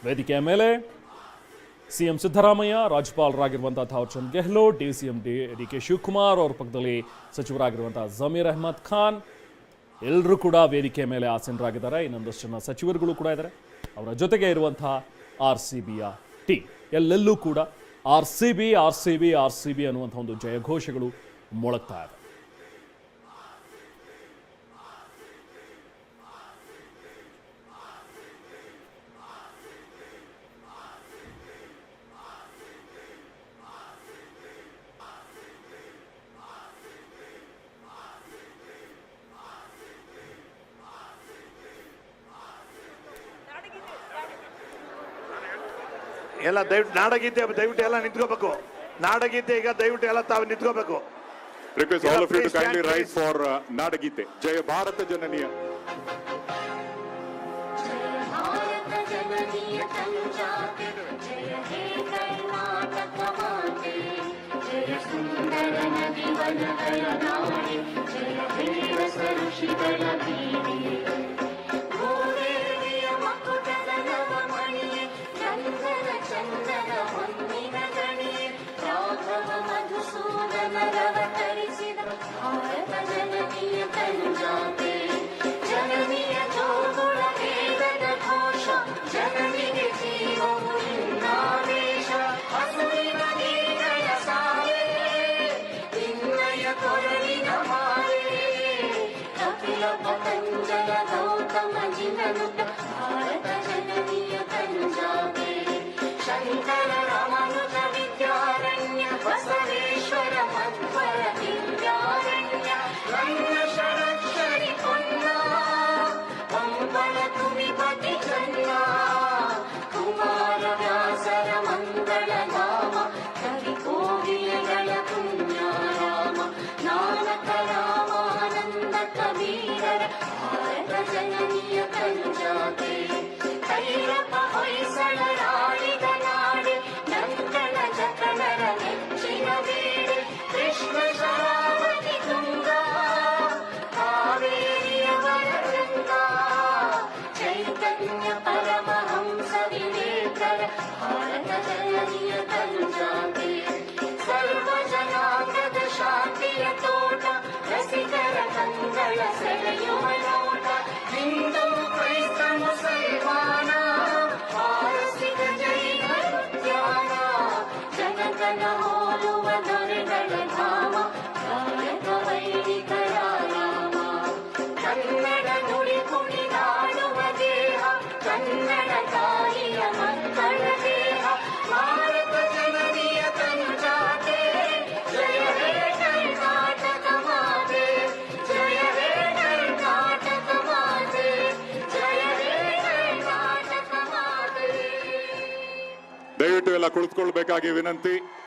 ವೇದಿಕೆಯ ಮೇಲೆ CM Siddaramaiah, ರಾಜ್ಯಪಾಲರಾಗಿರುವಂಥ Thawarchand Gehlot, DCM DK. Shivakumar, ಅವ್ರ ಪಕ್ಕದಲ್ಲಿ ಸಚಿವರಾಗಿರುವಂಥ ಜಮೀರ್ ಅಹ್ಮದ್ ಖಾನ್ ಎಲ್ಲರೂ ಕೂಡ ವೇದಿಕೆಯ ಮೇಲೆ ಆಸೀನರಾಗಿದ್ದಾರೆ. ಇನ್ನೊಂದಷ್ಟು ಜನ ಸಚಿವರುಗಳು ಕೂಡ ಇದ್ದಾರೆ. ಅವರ ಜೊತೆಗೆ ಇರುವಂಥ RCBಯ ಟೀಮ್ ಎಲ್ಲೆಲ್ಲೂ ಕೂಡ RCB ಅನ್ನುವಂಥ ಒಂದು ಜಯಘೋಷಗಳು ಮೊಳಗ್ತಾ ಇದೆ. ಎಲ್ಲ ನಾಡಗೀತೆ ದಯವಿಟ್ಟು ಎಲ್ಲ ನಿಂತ್ಕೋಬೇಕು. ನಾಡಗೀತೆ ಈಗ ದಯವಿಟ್ಟು ಎಲ್ಲ ತಾವು ನಿಂತ್ಕೋಬೇಕು. Request all of you to kindly rise for ನಾಡಗೀತೆ. ಜಯ ಭಾರತ ಜನನಿಯ. ಶಂಕರ ರಾಮಾನುಜ ವಿದ್ಯಾರಣ್ಯ ಬಸವೇಶ್ವರ ಮಧ್ವರ ದಿವ್ಯಾರಣ್ಯ ರಣ್ಯ ಷಡಕ್ಷರಿ ಪೊನ್ನ ಪಂಪನ ತುಮಿಪತಿ ಚನ್ನ ಕುಮಾರ ವ್ಯಾಸರ ಮಂಗಳ ನಾಮ ಕವಿ ಕೋಗಿಲೆಗಳ ಪುಣ್ಯಾರಾಮ ನಾನಕ ರಾಮಾನಂದ ಕಬೀರರ ಭಾರತ ಜನನಿಯ ಕನುಜಾತೆ ಕೈರಪ ಹೊಯ್ಸಳರಾಡಿದ ನಾಡೆ ನಂಕಣ ಜಕಣರ ನೆಚ್ಚಿನ ಬೇಡೆ ಕೃಷ್ಣ ಶರಾವತಿ ತುಂಗಾ ಕಾವೇರಿಯವರ ಗಂಗ ಚೈತನ್ಯ ಪರಮಹಂಸ ವಿವೇಕರ ಭಾರತ ಜನನಿಯ ಕನುಜಾತೆ ಸರ್ವ ಜನಾಂಗದ ಶಾಂತಿಯ ತೋಟ ರಸಿಕರ ಕಂಗಳ ಸೆಳೆಯುವ ನೋಟ ಹಿಂದೂ ಕ್ರೈಸ್ತ ಮುಸಲ್ಮಾನ ಪಾರಸಿಕ ಜೈನ ಉದ್ಯಾನ ಜನಕನ ಹೋಲುವ ದೊರೆಗಳ ಧಾಮ ಭಾರತ ವೈದಿಕರ ರಾಮ ಕನ್ನಡ ನುಡಿ ಕುಣಿದಾಡುವ ದೇಹ ಕನ್ನಡ ತಾಯಿಯ ಮಕ್ಕಳ ದೇಹ ಭಾರತ ಜನನಿಯ ಕನುಜಾತೆ ಜಯ ಹೇ ಕರ್ನಾಟಕ ಮಾತೆ ಜಯ ಹೇ ಕರ್ನಾಟಕ ಮಾತೆ ಜಯ ಹೇ ಕರ್ನಾಟಕ ಮಾತೆ. ದಯವಿಟ್ಟು ಎಲ್ಲ ಕುಳಿತುಕೊಳ್ಬೇಕಾಗಿ ವಿನಂತಿ.